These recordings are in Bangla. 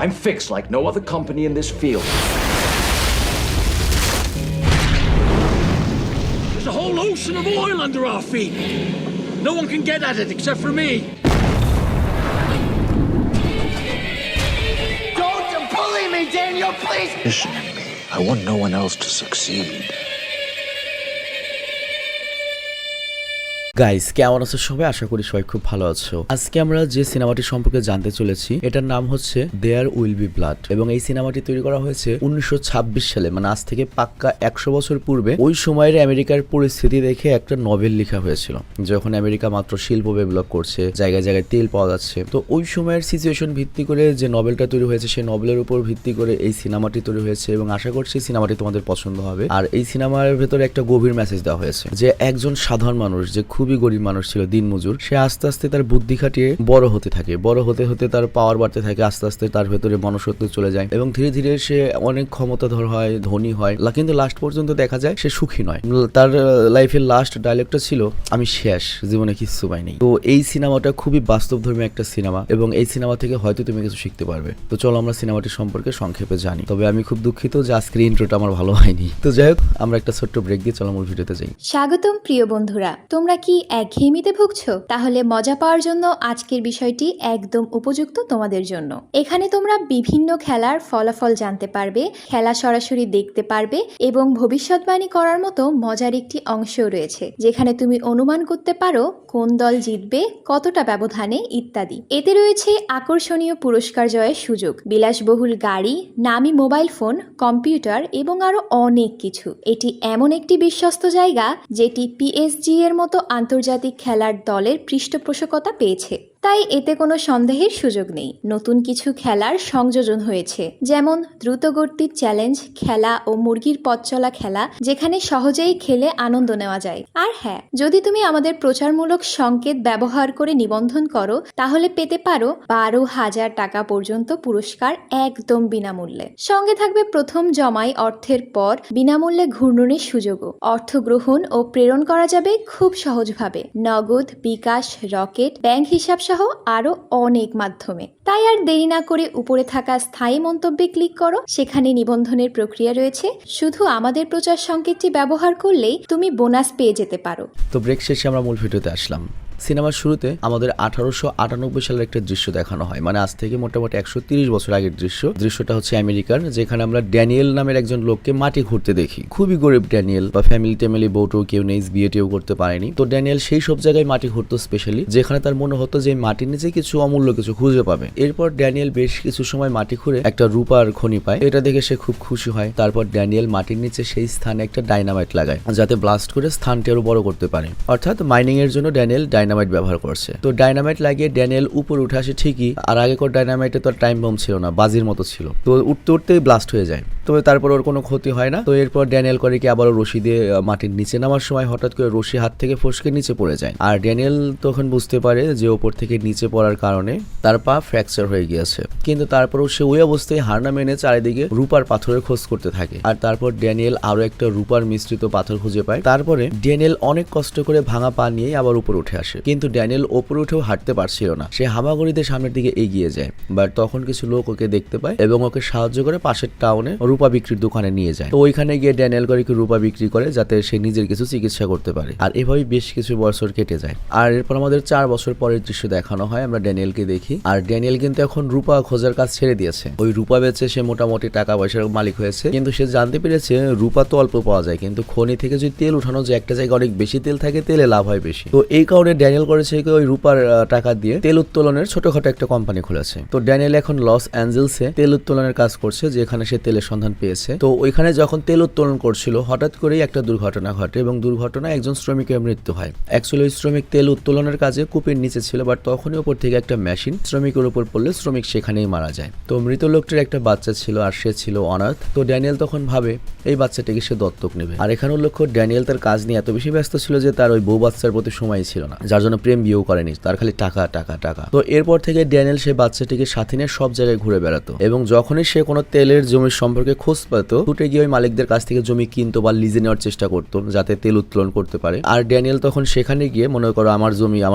I'm fixed like no other company in this field. There's a whole ocean of oil under our feet. No one can get at it except for me. Don't bully me, Daniel, please! Listen to me. I want no one else to succeed. Guys, কেমন আছো সবাই? আশা করি সবাই খুব ভালো আছো। আজকে আমরা যে সিনেমাটি সম্পর্কে জানতে চলেছি এটার নাম হচ্ছে দেয়ার উইল বি ব্লাড এবং এই সিনেমাটি তৈরি করা হয়েছে 1926 সালে, মানে আজ থেকে পাক্কা 100 বছর পূর্বে। ওই সময়ের আমেরিকার পরিস্থিতি দেখে একটা নভেল লেখা হয়েছিল, যখন আমেরিকা মাত্র শিল্প ডেভেলপ করছে, জায়গায় জায়গায় তেল পাওয়া যাচ্ছে। তো ওই সময়ের সিচুয়েশন ভিত্তি করে যে নভেলটা তৈরি হয়েছে সেই নভেলের উপর ভিত্তি করে এই সিনেমাটি তৈরি হয়েছে এবং আশা করছি সিনেমাটি তোমাদের পছন্দ হবে। আর এই সিনেমার ভেতরে একটা গভীর মেসেজ দেওয়া হয়েছে যে একজন সাধারণ মানুষ যে খুবই গরিব মানুষ ছিল, দিনমজুর, সে আস্তে আস্তে তার বুদ্ধি খাটিয়ে বড় হতে থাকে, বড় হতে হতে তার পাওয়ার বাড়তে থাকে, আস্তে আস্তে তার ভেতরে মনুষ্যত্ব চলে যায় এবং ধীরে ধীরে সে অনেক ক্ষমতাধর হয়, ধনী হয়, কিন্তু লাস্ট পর্যন্ত দেখা যায় সে সুখী নয়। তার লাইফের লাস্ট ডায়লগটা ছিল আমি শেষ, জীবনে কিচ্ছু পাইনি। তো এই সিনেমাটা খুবই বাস্তবধর্মী একটা সিনেমা এবং এই সিনেমা থেকে হয়তো তুমি কিছু শিখতে পারবে। তো চলো আমরা সিনেমাটি সম্পর্কে সংক্ষেপে জানি। তবে আমি খুব দুঃখিত যে আজকের ইন্ট্রোটা আমার ভালো হয়নি। তো যাই হোক, আমরা একটা ছোট্ট ব্রেক দিয়ে চলো মূল ভিডিওতে যাই। স্বাগতম প্রিয় বন্ধুরা, তোমরা কি একঘেয়েমিতে ভুগছো? তাহলে মজা পাওয়ার জন্য আজকের বিষয়টি একদম উপযুক্ত তোমাদের জন্য। এখানে তোমরা বিভিন্ন খেলার ফলাফল জানতে পারবে, খেলা সরাসরি দেখতে পারবে এবং ভবিষ্যৎবাণী করার মতো মজার একটি অংশও রয়েছে, যেখানে তুমি অনুমান করতে পারো কোন দল জিতবে, কতটা ব্যবধানে ইত্যাদি। এতে রয়েছে আকর্ষণীয় পুরস্কার জয়ের সুযোগ, বিলাসবহুল গাড়ি, নামি মোবাইল ফোন, কম্পিউটার এবং আরো অনেক কিছু। এটি এমন একটি বিশ্বস্ত জায়গা যেটি PSG এর মতো আন্তর্জাতিক খেলার দলের পৃষ্ঠপোষকতা পেয়েছে, তাই এতে কোনো সন্দেহের সুযোগ নেই। নতুন কিছু খেলার সংযোজন হয়েছে, যেমন দ্রুতগতির চ্যালেঞ্জ খেলা ও মুরগির পথ চলা খেলা, যেখানে সহজেই খেলে আনন্দ নেওয়া যায়। আর হ্যাঁ, যদি তুমি আমাদের প্রচারমূলক সংকেত ব্যবহার করে নিবন্ধন করো তাহলে পেতে পারো 12,000 টাকা পর্যন্ত পুরস্কার একদম বিনামূল্যে। সঙ্গে থাকবে প্রথম জমাই অর্থের পর বিনামূল্যে ঘূর্ণনের সুযোগও। অর্থ গ্রহণ ও প্রেরণ করা যাবে খুব সহজভাবে, নগদ, বিকাশ, রকেট, ব্যাংক হিসাব সহ আরো অনেক মাধ্যমে। তাই আর দেরি না করে উপরে থাকা স্থায়ী মন্তব্যে ক্লিক করো, সেখানে নিবন্ধনের প্রক্রিয়া রয়েছে। শুধু আমাদের প্রচার সংকেতটি ব্যবহার করলেই তুমি বোনাস পেয়ে যেতে পারো। তো ব্রেক শেষে আমরা মূল ভিডিওতে আসলাম। সিনেমার শুরুতে আমাদের 1898 সালের একটা দৃশ্য দেখানো হয়, মানে আজ থেকে মোটামুটি 130 বছর আগের দৃশ্যটা হচ্ছে আমেরিকার, যেখানে আমরা ড্যানিয়েল নামের একজন লোককে মাটি ঘুরতে দেখি। খুবই গরিব ড্যানিয়েল, বা ফ্যামিলি বউটো কেউ নেই, বিয়েটিও করতে পারেনি। তো ড্যানিয়েল সেই সব জায়গায় মাটি ঘুরতো স্পেশালি, যেখানে তার মনে হতো যে মাটির নিচে কিছু অমূল্য কিছু খুঁজে পাবে। এরপর ড্যানিয়েল বেশ কিছু সময় মাটি ঘুরে একটা রূপার খনি পায়, এটা দেখে সে খুব খুশি হয়। তারপর ড্যানিয়েল মাটির নিচে সেই স্থানে একটা ডাইনামাইট লাগায়, যাতে ব্লাস্ট করে স্থানটি আরো বড় করতে পারে। অর্থাৎ মাইনিং এর জন্য ড্যানিয়েল ডাইনামাইট ব্যবহার করছে। তো ডাইনামাইট লাগিয়ে ড্যানিয়েল উপরে উঠে আসে ঠিকই, আর আগেকার ডাইনামাইটে তো টাইম বম ছিল না, বাজির মতো ছিল। তো উঠতে উঠতেই ব্লাস্ট হয়ে যায়। তবে তারপর ওর কোনো ক্ষতি হয় না। তো এরপর ড্যানিয়েল করে কি আবারও রশি দিয়ে মাটির নিচে নামার সময় হঠাৎ করে রশি হাত থেকে ফসকে নিচে পড়ে যায়। আর ড্যানিয়েল তখন বুঝতে পারে যে ওপর থেকে নিচে পড়ার কারণে তার পা ফ্র্যাকচার হয়ে গিয়েছে, কিন্তু তারপরও সে ওই অবস্থায় হার না মেনে চারিদিকে রূপার পাথরের খোঁজ করতে থাকে। আর তারপর ড্যানিয়েল আরো একটা রূপার মিশ্রিত পাথর খুঁজে পায়। তারপরে ড্যানিয়েল অনেক কষ্ট করে ভাঙা পা নিয়ে আবার উপর উঠে আসে, কিন্তু ড্যানিয়েল ওপরে উঠেও হাঁটতে পারছিল না। সে হামাগুড়িতে সামনের দিকে এগিয়ে যায়, বাট তখন কিছু লোক ওকে দেখতে পায় এবং ওকে সাহায্য করে পাশের টাউনে রূপা বিক্রির দোকানে নিয়ে যায়। তো ওইখানে গিয়ে ড্যানিয়েল করে রূপা বিক্রি করে যাতে সে নিজের কিছু চিকিৎসা করতে পারে। আর এভাবে বেশ কিছু বছর কেটে যায়। আর এরপর আমাদের 4 বছর পরের দৃশ্য দেখানো হয়, আমরা ড্যানিয়েলকে দেখি। আর ড্যানিয়েল কিন্তু এখন রূপা খোঁজার কাজ ছেড়ে দিয়েছে। ওই রূপা বেচে সে মোটামুটি টাকা পয়সার মালিক হয়েছে, কিন্তু সে জানতে পেরেছে রূপা তো অল্প পাওয়া যায়, কিন্তু খনি থেকে যদি তেল উঠানো যায় একটা জায়গায় অনেক বেশি তেল থাকে, তেলে লাভ হয় বেশি। তো এই কারণে ড্যানিয়েল করেছে ওই রূপার টাকা দিয়ে তেল উত্তোলনের ছোটখাটো একটা কোম্পানি খুলেছে। তো ড্যানিয়েল এখন লস অ্যাঞ্জেলসে তেল উত্তোলনের কাজ করছে, যেখানে সে তেলের সন্ধান পেয়েছে। তো ওইখানে যখন তেল উত্তোলন করছিল হঠাৎ করেই একটা দুর্ঘটনা ঘটে এবং দুর্ঘটনায় একজন শ্রমিকের মৃত্যু হয়। অ্যাকচুয়ালি ওই শ্রমিক তেল উত্তোলনের কাজে কূপের নিচে ছিল, বাট তখনই উপর থেকে একটা মেশিন শ্রমিকের উপর পড়লে শ্রমিক সেখানেই মারা যায়। তো মৃত লোকটির একটা বাচ্চা ছিল আর সে ছিল অনাথ। তো ড্যানিয়েল তখন ভাবে এই বাচ্চাটিকে সে দত্তক নেবে। আর এখানে উল্লেখ্য ড্যানিয়েল তার কাজ নিয়ে এত বেশি ব্যস্ত ছিল যে তার ওই বউ বাচ্চার প্রতি সময় ছিল না, যার যার জন্য প্রেম বিয়েও করেনি, তার খালি টাকা টাকা টাকা। তো এরপর থেকে ড্যানিয়েল সে বাচ্চাটিকে সাথে নিয়ে সব জায়গায় ঘুরে বেড়াতো এবং যখনই সে কোনো তেলের জমির সম্পর্কে খোঁজ পেত ছুটে গিয়ে ওই মালিকদের কাছ থেকে জমি কিনতো বা লিজে নেওয়ার চেষ্টা করতো যাতে তেল উত্তোলন করতে পারে। আর ড্যানিয়েল তখন সেখানে গিয়ে মনে করো আমার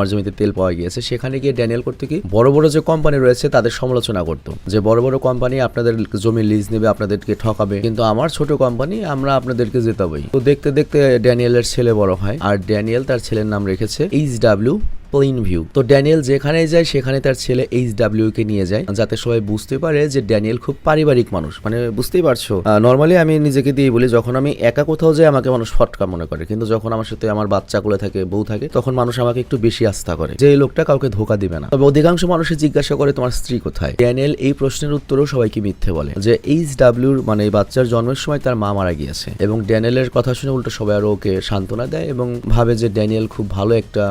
জমিতে তেল পাওয়া গিয়েছে, সেখানে গিয়ে ড্যানিয়েল করতে কি বড় বড় যে কোম্পানি রয়েছে তাদের সমালোচনা করতো যে বড় বড় কোম্পানি আপনাদের জমি লিজ নেবে, আপনাদেরকে ঠকাবে, কিন্তু আমার ছোট কোম্পানি আমরা আপনাদেরকে জেতাবই। তো দেখতে দেখতে ড্যানিয়েলের ছেলে বড় হয় আর ড্যানিয়েল তার ছেলের নাম রেখেছে এইচডব্লিউ প্লেন ভিউ। তো ড্যানিয়েল যেখানে যায় সেখানে তার ছেলে এইচডব্লিউ কে নিয়ে যায় যাতে সবাই বুঝতে পারে যে ড্যানিয়েল খুব পারিবারিক মানুষ। মানে বুঝতেই পারছো, নর্মালি আমি নিজেকে দিয়ে বলি যখন আমি একা কোথাও যাই আমাকে মানুষ ফটকা মনে করে, কিন্তু যখন আমার সাথে আমার বাচ্চা কোলে থাকে, বউ থাকে, তখন মানুষ আমাকে একটু বেশি আস্থা করে যে এই লোকটা কাউকে ধোকা দিবে না। তবে অধিকাংশ মানুষই জিজ্ঞাসা করে তোমার স্ত্রী কোথায়। ড্যানিয়েল এই প্রশ্নের উত্তরেও সবাইকে মিথ্যে বলে যে এইচডব্লিউর মানে এই বাচ্চার জন্মের সময় তার মা মারা গিয়েছে এবং ড্যানিয়েলের কথা শুনে উল্টো সবাই আরো ওকে সান্ত্বনা দেয় এবং ভাবে যে ড্যানিয়েল খুব ভালো একটা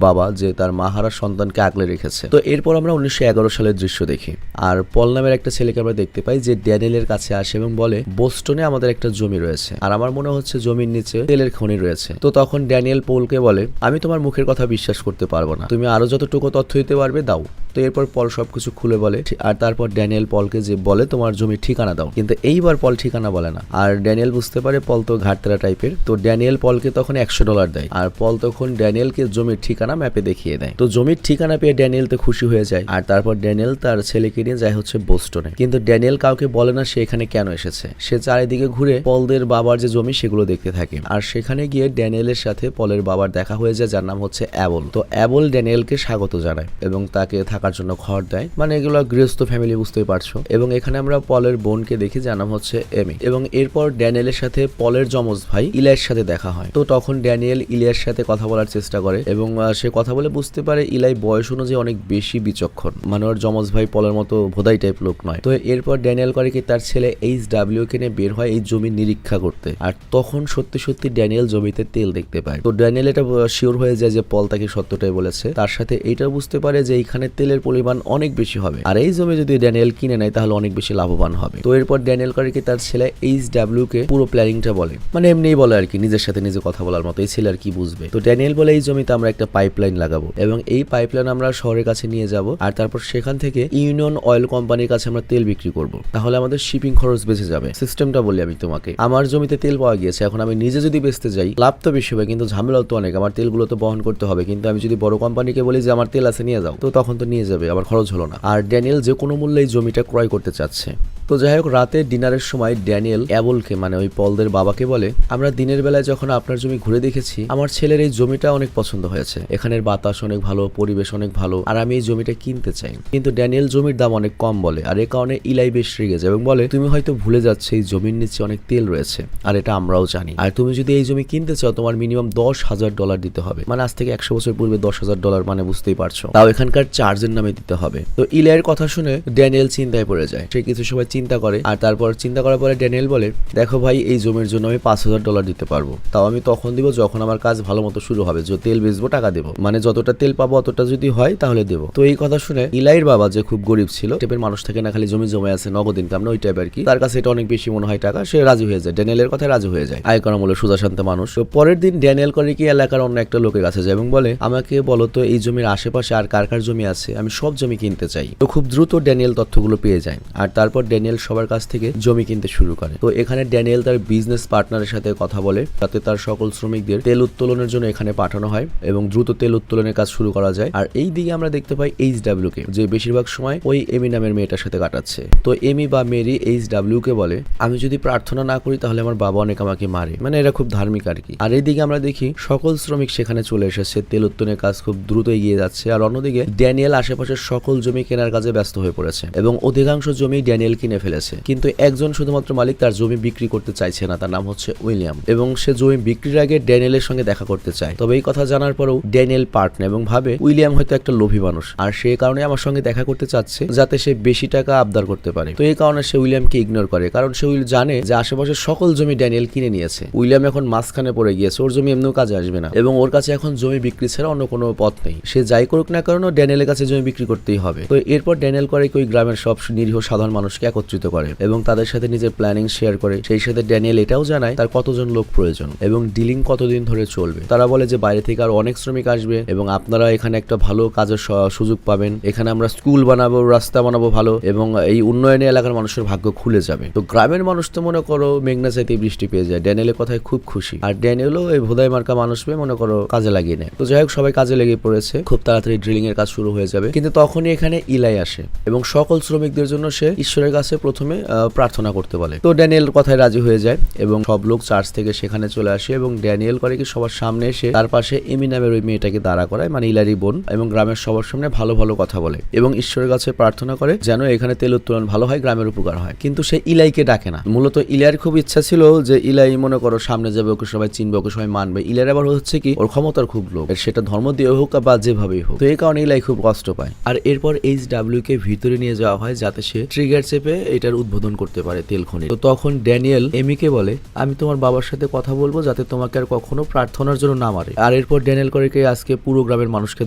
বাবা যে তার মা হারা সন্তানকে আগলে রেখেছে। তো এরপর আমরা 1911 সালের দৃশ্য দেখি আর পল নামের একটা ছেলেকে আমরা দেখতে পাই যে ড্যানিয়েলের কাছে আসে এবং বলে বোস্টনে আমাদের একটা জমি রয়েছে আর আমার মনে হচ্ছে জমির নিচে তেলের খনি রয়েছে। তো তখন ড্যানিয়েল পলকে বলে আমি তোমার মুখের কথা বিশ্বাস করতে পারবো না, তুমি আরো যতটুকু তথ্য দিতে পারবে দাও। তো এরপর পল সবকিছু খুলে বলে আর তারপর ড্যানিয়েল পলকে যে বলে তোমার জমির ঠিকানা দাও, কিন্তু এইবার পল ঠিকানা বলে না আর ড্যানিয়েল বুঝতে পারে পল তো ঘাটতেরা টাইপের। তো ড্যানিয়েল পলকে তখন $100 দেয় আর পল তখন ড্যানিয়েলকে জমির ঠিকানা ম্যাপে দেখিয়ে দেয়। তো জমির ঠিকানা পেয়ে ড্যানিয়েল তো খুশি হয়ে যায় আর তারপর ড্যানিয়েল তার ছেলেকে নিয়ে যায় হচ্ছে বোস্টনে, কিন্তু ড্যানিয়েল কাউকে বলে না সে এখানে কেন এসেছে। সে চারিদিকে ঘুরে পলদের বাবার যে জমি সেগুলো দেখতে থাকে আর সেখানে গিয়ে ড্যানিয়েলের সাথে পলের বাবার দেখা হয়ে যায় যার নাম হচ্ছে অ্যাবল। তো অ্যাবল ড্যানিয়েলকে স্বাগত জানায় এবং তাকে থাকার জন্য ঘর দেয়, মানে এগুলো গৃহস্থ ফ্যামিলি বুঝতেই পারছো। এবং এখানে আমরা পলের বোনকে দেখি যার নাম হচ্ছে এমি এবং এরপর ড্যানিয়েলের সাথে পলের যমজ ভাই ইলাইয়ের সাথে দেখা হয়। তো তখন ড্যানিয়েল ইলিয়ার সাথে কথা বলার চেষ্টা করে এবং সে কথা বলে বুঝতে পারে ইলাই বয়স অনুযায়ী অনেক বেশি বিচক্ষণ, মানে ওর যমজ ভাই পলের মতো ভোদাই টাইপ লোক নয়। তো এরপর ড্যানিয়েল করে কি তার ছেলে এইচডব্লিউ কে নিয়ে বের হয় এই জমি নিরীক্ষা করতে আর তখন সত্যি সত্যি ড্যানিয়েল জমিতে তেল দেখতে পায়। তো ড্যানিয়েল এটা শিওর হয়ে যায় যে পল তাকে সত্যটাই বলেছে, তার সাথে এটা বুঝতে পারে যে এইখানে তেলের পরিমাণ অনেক বেশি হবে আর এই জমি যদি ড্যানিয়েল কিনে নেয় তাহলে অনেক বেশি লাভবান হবে। তো এরপর ড্যানিয়েল করে কি তার ছেলে এইচডব্লিউ কে পুরো প্ল্যানিংটা বলে, মানে এমনিই বলে আর কি, নিজের সাথে নিজে কথা বলার মতো। এই ছেলে আর কি বুঝবে। তো ড্যানিয়েল বলে এই জমিতে আমরা একটা পাইপলাইন লাগাবো এবং এই পাইপলাইন আমরা শহরের কাছে নিয়ে যাব আর তারপর সেখান থেকে ইউনিয়ন অয়েল কোম্পানির কাছে আমরা তেল বিক্রি করব, তাহলে আমাদের শিপিং খরচ বেঁচে যাবে। সিস্টেমটা বলি আমি তোমাকে, আমার জমিতে তেল পাওয়া গিয়েছে, এখন আমি নিজে যদি বেচতে যাই লাভ তো বেশি হবে কিন্তু ঝামেলাও তো অনেক, আমার তেলগুলো তো বহন করতে হবে, কিন্তু আমি যদি বড় কোম্পানিকে বলি যে আমার তেল আছে নিয়ে যাও, তো তখন তো নিয়ে যাবে, আবার খরচ হলো না। আর ড্যানিয়েল যে কোনো মূল্যে এই জমিটা ক্রয় করতে চাচ্ছে। তো যাই হোক, রাতে ডিনারের সময় ড্যানিয়েল অ্যাবলকে মানে ওই পলদের বাবাকে বলে আমরা দিনের বেলায় যখন আপনার জমি ঘুরে দেখেছি আমার ছেলের এই জমিটা অনেক পছন্দ হয়েছে, এখানের বাতাস অনেক ভালো, পরিবেশ অনেক ভালো আর আমি এই জমিটা কিনতে চাই। কিন্তু ড্যানিয়েল জমির দাম অনেক কম বলে আর এই কারণে ইলাই বেশ রেগে যায় এবং বলে তুমি হয়তো ভুলে যাচ্ছে এই জমির নিচে অনেক তেল রয়েছে আর এটা আমরাও জানি, আর তুমি যদি এই জমি কিনতে চাও তোমার মিনিমাম $10,000 দিতে হবে, মানে আজ থেকে 100 বছর পূর্বে $10,000 মানে বুঝতেই পারছো, তাও এখানকার চার্জের নামে দিতে হবে। তো ইলাইয়ের কথা শুনে ড্যানিয়েল চিন্তায় পড়ে যায়, সে কিছু সময় চিন্তা করে আর তারপর চিন্তা করার পরে ড্যানিয়েল বলে দেখো ভাই এই জমির জন্য আমি $5,000 দিতে পারবো, তাও আমি তখন দিব যখন আমার কাজ ভালো মতো শুরু হবে, যে তেল বেচবো টাকা দেবো, মানে যতটা তেল পাবো অতটা যদি হয় তাহলে দেবো। তো এই কথা শুনে ইলাইয়ের বাবা যে খুব গরিব ছিল, টাইপের মানুষ থাকে না খালি জমি জমে আছে নগদ ইনকাম না ওই টাইপ আর কি, তার কাছে এটা অনেক বেশি মনে হয় টাকা, সে রাজি হয়ে যায়, ড্যানিয়েলের কথায় রাজি হয়ে যায়, আয় করা মূল্য সোজা শান্ত মানুষ। তো পরের দিন ড্যানিয়েল করে কি এলাকার অন্য একটা লোকের কাছে যায় এবং বলে আমাকে বলো তো এই জমির আশেপাশে আর কার কার জমি আছে, আমি সব জমি কিনতে চাই। তো খুব দ্রুত ড্যানিয়েল তথ্যগুলো পেয়ে যায় আর তারপর ড্যানিয়েল সবার কাছ থেকে জমি কিনতে শুরু করে। তো এখানে ড্যানিয়েল তার বিজনেস পার্টনারের সাথে কথা বলে যাতে তার সকল শ্রমিকদের তেল উত্তোলনের জন্য এখানে পাঠানো হয় এবং দ্রুত তেল উত্তোলনের কাজ শুরু করা যায়। আর এই দিকে আমরা দেখতে পাই এইচডব্লিউ কে, যে বেশিরভাগ সময় ওই এমি নামের মেয়েটার সাথে কাটাচ্ছে। তো এমি বা মেরি এইচডব্লিউ কে বলে আমি যদি প্রার্থনা না করি তাহলে আমার বাবা অনেক আমাকে মারে, মানে এরা খুব ধার্মিক আর কি। আর এইদিকে আমরা দেখি সকল শ্রমিক সেখানে চলে এসেছে, তেল উত্তোলনের কাজ খুব দ্রুত এগিয়ে যাচ্ছে। আর অন্যদিকে ড্যানিয়েল আশেপাশের সকল জমি কেনার কাজে ব্যস্ত হয়ে পড়েছে এবং অধিকাংশ জমি ড্যানিয়েল কিনে ফেলেছে, কিন্তু একজন শুধুমাত্র মালিক তার জমি বিক্রি করতে চাইছে না, তার নাম হচ্ছে উইলিয়াম এবং সে জমি বিক্রির আগে ড্যানিয়েলের সঙ্গে দেখা করতে চায়। তবে এই কথা জানার পরেও ড্যানিয়েল পার্ট নেয় এবং ভাবে উইলিয়াম হয়তো একটা লোভী মানুষ আর সেই কারণে আমার সঙ্গে দেখা করতে চাচ্ছে যাতে সে বেশি টাকা আবদার করতে পারে। তো এই কারণে সে উইলিয়ামকে ইগনোর করে, কারণ সে জানে যে আশেপাশের সকল জমি ড্যানিয়েল কিনে নিয়েছে, উইলিয়াম এখন মাঝখানে পড়ে গিয়েছে, ওর জমি এমনিও কাজে আসবে না এবং ওর কাছে এখন জমি বিক্রি ছাড়া অন্য কোনো পথ নেই, সে যাই করুক না কারণ ড্যানিয়েলের কাছে জমি বিক্রি করতেই হবে। তো এরপর ড্যানিয়েল করে ওই গ্রামের সব নিরীহ সাধারণ মানুষকে একত্রিত একত্রিত করে এবং তাদের সাথে নিজের প্ল্যানিং শেয়ার করে। সেই সাথে ড্যানিয়েল এটাও জানায় তার কতজন লোক প্রয়োজন এবং ডিলিং কতদিন ধরে চলবে। তারা বলে যে বাইরে থেকে আর অনেক শ্রমিক আসবে এবং আপনারা এখানে একটা ভালো কাজের সুযোগ পাবেন। এখানে আমরা স্কুল বানাবো, রাস্তা বানাবো ভালো, এবং এই উন্নয়নে এলাকার মানুষের ভাগ্য খুলে যাবে। তো গ্রামের মানুষ তো মনে করো মেঘনা চাইতে বৃষ্টি পেয়ে যায়, ড্যানিয়েলের কথায় খুব খুশি। আর ড্যানিয়েলও এই ভোদাই মার্কা মানুষ পেয়ে মনে করো কাজে লাগিয়ে নেয়। তো যাই হোক, সবাই কাজে লেগে পড়েছে, খুব তাড়াতাড়ি ড্রিলিং এর কাজ শুরু হয়ে যাবে। কিন্তু তখনই এখানে ইলাই আসে এবং সকল শ্রমিকদের জন্য সে ঈশ্বরের কাছে প্রথমে প্রার্থনা করতে বলে। তো ড্যানিয়েল কথায় রাজি হয়ে যায় এবং সব লোক চার্চ থেকে সেখানে চলে আসে এবং ড্যানিয়েল করে কি সবার সামনে এসে তার পাশে এমি নামের ওই মেয়েটাকে দাঁড়া করায়, মানে ইলারি বোন, এবং গ্রামের সবার সামনে ভালো ভালো কথা বলে এবং ঈশ্বরের কাছে প্রার্থনা করে যেন এখানে তেল উত্তোলন ভালো হয়, গ্রামের উপকার হয়। কিন্তু সে ইলাইকে ডাকে না। মূলত ইলাইয়ের খুব ইচ্ছা ছিল যে ইলাই মনে করো সামনে যাবে, ওকে সবাই চিনবে, ওকে সবাই মানবে। ইলাইয়ের আবার হচ্ছে কি ওর ক্ষমতার খুব লোভ, সেটা ধর্ম দিয়ে হোক বা যেভাবেই হোক। তো এই কারণে ইলাই খুব কষ্ট পায়। আর এরপর HW কে ভিতরে নিয়ে যাওয়া হয় যাতে সে ট্রিগার চেপে এটার উদ্বোধন করতে পারে তেল খনি। তো তখন ড্যানিয়েল এমিকে বলে আমি তোমার বাবার সাথে কথা বলবো যাতে তোমাকে আর কখনো প্রার্থনার জন্য না মারে। আর এরপর ড্যানিয়েল করে আজকে পুরো গ্রামের মানুষকে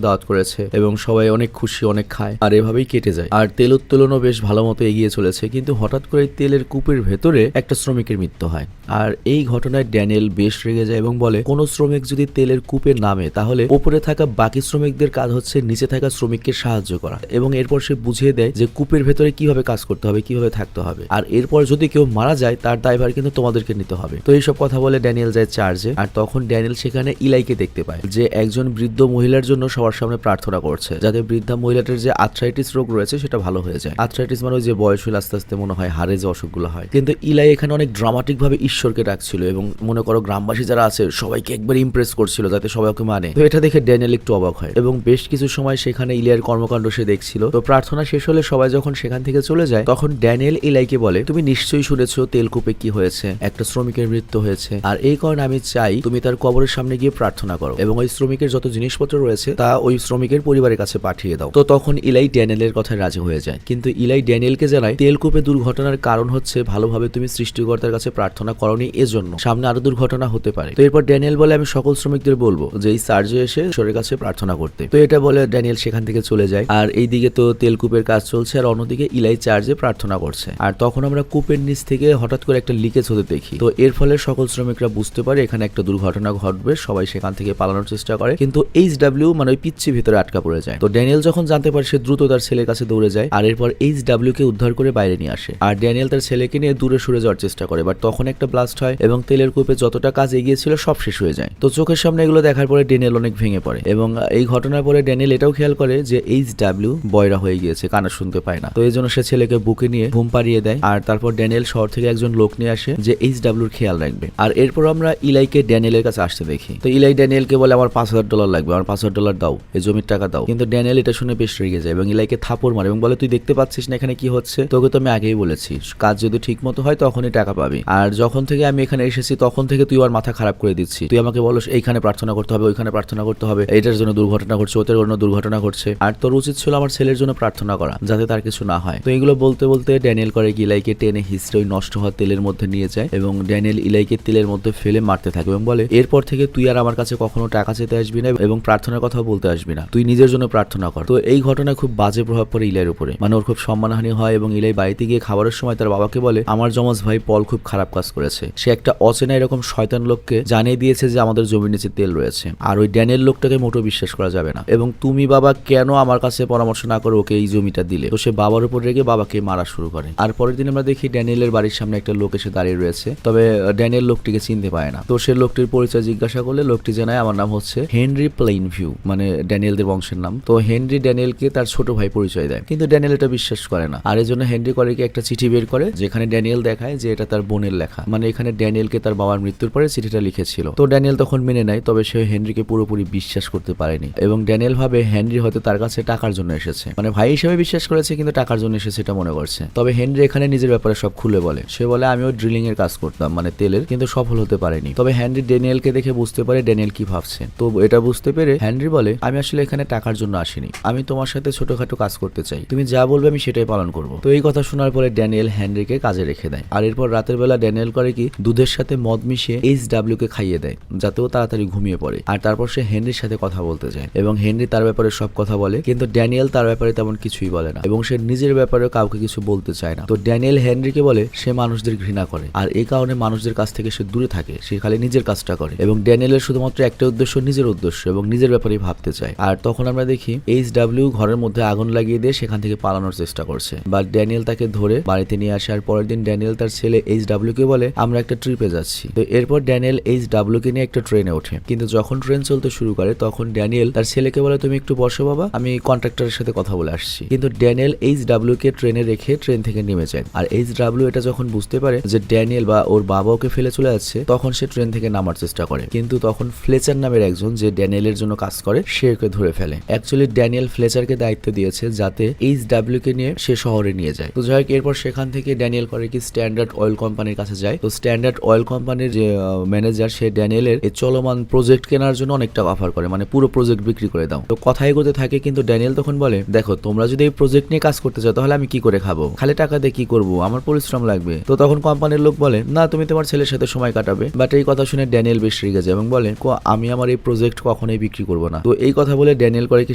দাওয়াত করেছে এবং সবাই অনেক খুশি, অনেক খায়, আর এভাবেই কেটে যায়। আর তেল উত্তোলনও বেশ ভালো মতো এগিয়ে চলেছে। কিন্তু হঠাৎ করে তেলের কূপের ভেতরে একটা শ্রমিকের মৃত্যু হয়। আর এই ঘটনায় ড্যানিয়েল বেশ রেগে যায় এবং বলে কোন শ্রমিক যদি তেলের কূপে নামে তাহলে উপরে থাকা বাকি শ্রমিকদের কাজ হচ্ছে নিচে থাকা শ্রমিককে সাহায্য করা। এবং এরপর সে বুঝিয়ে দেয় যে কূপের ভেতরে কিভাবে কাজ করতে হবে, কিভাবে থাকতে হবে। আর এরপর যদি কেউ মারা যায় তার দায়ভার কিন্তু তোমাদেরকে নিতে হবে। তো এইসব কথা বলে ড্যানিয়েল যায় চার্জে। আর তখন ড্যানিয়েল সেখানে ইলাইকে দেখতে পায় যে একজন বৃদ্ধ মহিলার জন্য সবার সামনে প্রার্থনা করছে যাতে বৃদ্ধা মহিলাটার যে আর্থ্রাইটিস রোগ রয়েছে সেটা ভালো হয়ে যায়। আর্থ্রাইটিস মানে যে বয়স হলে আস্তে আস্তে মনে হয় হাড়ে যে অসুখগুলো হয়। কিন্তু ইলাই এখানে অনেক ড্রামাটিক ভাবে ঈশ্বরকে ডাকছিল এবং মনে করো গ্রামবাসী যারা আছে সবাইকে একবার ইমপ্রেস করছিল যাতে সবাই ওকে মানে। তো এটা দেখে ড্যানিয়েল একটু অবাক হয় এবং বেশ কিছু সময় সেখানে ইলাইয়ের কর্মকাণ্ড সে দেখছিল। তো প্রার্থনা শেষ হলে সবাই যখন সেখান থেকে চলে যায় তখন ড্যানিয়েল ইলাইকে বলে তুমি নিশ্চয়ই শুনেছো তেলকূপে কি হয়েছে, একটা শ্রমিকের মৃত্যু হয়েছে। আর এই কারণে আমি চাই তুমি তার কবরের সামনে গিয়ে প্রার্থনা করো এবং ওই শ্রমিকের যত জিনিসপত্র রয়েছে তা ওই শ্রমিকের পরিবারের কাছে পাঠিয়ে দাও। তো তখন ইলাই ড্যানিয়েলের কথায় রাজি হয়ে যায়। কিন্তু ইলাই ড্যানিয়েলকে জানায় তেলকূপে দুর্ঘটনার কারণ হচ্ছে ভালোভাবে তুমি সৃষ্টিকর্তার কাছে প্রার্থনা করনি, এজন্য সামনে আরো দুর্ঘটনা হতে পারে। তো এরপর ড্যানিয়েল বলে আমি সকল শ্রমিকদের বলবো যে এই চার্জে এসে ঈশ্বরের কাছে প্রার্থনা করতে। তো এটা বলে ড্যানিয়েল সেখান থেকে চলে যায়। আর এইদিকে তো তেলকূপের কাজ চলছে আর অন্যদিকে ইলাই চার্জে প্রার্থনা করছে। আর তখন আমরা কূপের নিচ থেকে হঠাৎ করে একটা লিকেজ হতে দেখি। তো এর ফলে সকল শ্রমিকরা বুঝতে পারে এখানে একটা দুর্ঘটনা ঘটবে, সবাই সেখান থেকে পালানোর চেষ্টা করে। কিন্তু HW মানে ওই পিচ্ছি ভিতরে আটকা পড়ে যায়। তো ড্যানিয়েল যখন জানতে পারে সে দ্রুত তার ছেলের কাছে দৌড়ে যায় আর এরপর HW কে উদ্ধার করে বাইরে নিয়ে আসে। আর ড্যানিয়েল তার ছেলেকে নিয়ে দূরে সরে যাওয়ার চেষ্টা করে, বাট তখন একটা ব্লাস্ট হয় এবং তেলের কূপে যতটা কাজ এগিয়েছিল সব শেষ হয়ে যায়। তো চোখের সামনে এগুলো দেখার পরে ড্যানিয়েল অনেক ভেঙে পড়ে এবং এই ঘটনার পরে ড্যানিয়েল এটাও খেয়াল করে যে HW বয়রা হয়ে গিয়েছে, কানে শুনতে পায় না। তো এই জন্য সে ছেলেকে বুকে নিয়ে ঘুম পাড়িয়ে দেয়। আর তারপর ড্যানিয়েল শহর থেকে একজন লোক নিয়ে আসে যে HW এর খেয়াল রাখবে। আর এরপর আমরা ইলাইকে ড্যানিয়েলের কাছে আসতে দেখি। তো ইলাই ড্যানিয়েলকে বলে আমার $5000 লাগবে, আমার $5000 দাও, এই জমির টাকা দাও। কিন্তু ড্যানিয়েল এটা শুনে বেশ রেগে যায় এবং ইলাইকে থাপড় মারে এবং বলে তুই দেখতে পাচ্ছিস না এখানে কি হচ্ছে? তোকে তো আমি আগেই বলেছি কাজ যদি ঠিক মতো হয় তখনই টাকা পাবি, আর যখন থেকে আমি এখানে এসেছি তখন থেকে তুই আর মাথা খারাপ করে দিচ্ছি। তুই আমাকে বলস এইখানে প্রার্থনা করতে হবে, ওইখানে প্রার্থনা করতে হবে, এইটার জন্য দুর্ঘটনা ঘটছে, ওদের জন্য দুর্ঘটনা ঘটছে, আর তোর উচিত ছিল আমার ছেলের জন্য প্রার্থনা করা যাতে তার কিছু না হয়। তো এগুলো বলতে বলতে ড্যানিয়েল করে ইলাইকে টেনে হিস্ট্রি ওই নষ্ট হওয়া তেলের মধ্যে নিয়ে যায় এবং ড্যানিয়েল ইলাইকে তেলের মধ্যে ফেলে মারতে থাকে এবং বলে এরপর থেকে তুই আর আমার কাছে কখনো টাকা চেতে আসবি না এবং প্রার্থনার কথা বলতে আসবি না, তুই নিজের জন্য প্রার্থনা কর। তো এই ঘটনা খুব বাজে প্রভাব পড়ে ইলাইয়ের উপরে, মানে ওর খুব সম্মানহানি হয় এবং ইলাই বাড়িতে গিয়ে খাবারের সময় তার বাবাকে বলে আমার যমজ ভাই পল খুব খারাপ কাজ করেছে, সে একটা অচেনা এরকম শয়তান লোককে জানিয়ে দিয়েছে যে আমাদের জমির নিচে তেল রয়েছে, আর ওই ড্যানিয়েল লোকটাকে মোটো বিশ্বাস করা যাবে না এবং তুমি বাবা কেন আমার কাছে পরামর্শ না করে ওকে এই জমিটা দিলে? তো সে বাবার উপর রেগে বাবাকে মারা শুরু করে। আর পরের দিন আমরা দেখি ড্যানিয়েলের বাড়ির সামনে একটা লোক এসে দাঁড়িয়ে রয়েছে, তবে ড্যানিয়েল লোকটিকে চিনতে পায় না। তো সে লোকটির পরিচয় জিজ্ঞাসা করলে লোকটি জানায় আমার নাম হচ্ছে হেনরি প্লেইনভিউ, মানে ড্যানিয়েলদের বংশের নাম। তো হেনরি ড্যানিয়েলকে তার ছোট ভাই পরিচয় দেয়, কিন্তু ড্যানিয়েল এটা বিশ্বাস করে না। আর এই জন্য হেনরি করে একটা চিঠি বের করে যেখানে ড্যানিয়েল দেখায় যে এটা তার বোনের লেখা, মানে এখানে ড্যানিয়েলকে তার বাবার মৃত্যুর পরে চিঠিটা লিখেছিল। তো ড্যানিয়েল তখন মেনে নেয়, তবে সে হেনরিকে পুরোপুরি বিশ্বাস করতে পারেনি এবং ড্যানিয়েল ভাবে হেনরি হয়তো তার কাছে টাকার জন্য এসেছে, মানে ভাই হিসেবে বিশ্বাস করেছে কিন্তু টাকার জন্য এসেছে এটা মনে করছে। তবে হেনরি এখানে নিজের ব্যাপারে সব খুলে বলে, সে বলে আমিও ড্রিলিং এর কাজ করতাম, মানে তেলের, কিন্তু সফল হতে পারেনি। তবে হেনরি ড্যানিয়েলকে দেখে বুঝতে পারে ড্যানিয়েল কি ভাবছে। তো এটা বুঝতে পেরে হেনরি বলে আমি আসলে এখানে টাকার জন্য আসিনি, আমি তোমার সাথে ছোটখাটো কাজ করতে চাই, তুমি যা বলবে আমি সেটাই পালন করবো। তো এই কথা শোনার পরে ড্যানিয়েল হেনরিকে কাজে রেখে দেয়। আর এরপর রাতের বেলা ড্যানিয়েল করে কি দুধের সাথে মদ মিশিয়ে HW কে খাইয়ে দেয় যাতেও তাড়াতাড়ি ঘুমিয়ে পড়ে। আর তারপর সে হেনরির সাথে কথা বলতে যায় এবং হেনরি তার ব্যাপারে সব কথা বলে, কিন্তু ড্যানিয়েল তার ব্যাপারে তেমন কিছুই বলে না এবং সে নিজের ব্যাপারে কাউকে কিছু বলতে তুলতে চায় না। তো ড্যানিয়েল হেনরিকে বলে সে মানুষদের ঘৃণা করে, আর এই কারণে মানুষদের কাছ থেকে সে দূরে থাকে, সে খালি নিজের কাজটা করে। এবং ড্যানিয়েলের শুধুমাত্র একটা উদ্দেশ্য, নিজের উদ্দেশ্য, এবং নিজের ব্যাপারেই ভাবতে চায়। আর তখন আমরা দেখি HW ঘরের মধ্যে আগুন লাগিয়ে দিয়ে সেখান থেকে পালানোর চেষ্টা করছে, বা ড্যানিয়েল তাকে ধরে বাড়িতে নিয়ে আসে। আর পরের দিন ড্যানিয়েল তার ছেলে HW কে বলে আমরা একটা ট্রিপে যাচ্ছি। তো এরপর ড্যানিয়েল HW কে নিয়ে একটা ট্রেনে ওঠে, কিন্তু যখন ট্রেন চলতে শুরু করে তখন ড্যানিয়েল তার ছেলেকে বলে তুমি একটু বসো বাবা, আমি কন্ট্রাক্টরের সাথে কথা বলে আসছি। কিন্তু ড্যানিয়েল HW কে ট্রেনে রেখে ট্রেন থেকে নেমে যায়। আর HW এটা যখন বুঝতে পারে যে ড্যানিয়েল বা ওর বাবা ওকে ফেলে চলে যাচ্ছে, তখন সে ট্রেন থেকে নামার চেষ্টা করে। কিন্তু তখন ফ্লেচার নামের একজন যে ড্যানিয়েলের জন্য কাজ করে সে ওকে ধরে ফেলে। অ্যাকচুয়ালি ড্যানিয়েল ফ্লেচারকে দায়িত্ব দিয়েছে যাতে HW কে নিয়ে সে শহরে নিয়ে যায়। তো যাই হোক, এরপর সেখান থেকে ড্যানিয়েল করে কি স্ট্যান্ডার্ড অয়েল কোম্পানির কাছে যায়। তো স্ট্যান্ডার্ড অয়েল কোম্পানির যে ম্যানেজার, সে ড্যানিয়েলের এই চলমান প্রজেক্ট কেনার জন্য অনেক টাকা অফার করে, মানে পুরো প্রজেক্ট বিক্রি করে দাও। তো কথা এগোতে থাকে, কিন্তু ড্যানিয়েল তখন বলে দেখো তোমরা যদি এই প্রজেক্ট নিয়ে কাজ করতে চাও তাহলে আমি কি করে খাবো, খালি টাকা দিয়ে কি করবো, আমার পরিশ্রম লাগবে। তো তখন কোম্পানির লোক বলে না, তুমি তোমার ছেলের সাথে সময় কাটাবে। বাট এই কথা শুনে ড্যানিয়েল বেশ রেগে যায় এবং বলে আমি আমার এই প্রজেক্ট কখনোই বিক্রি করবো না। তো এই কথা বলে ড্যানিয়েল করে কি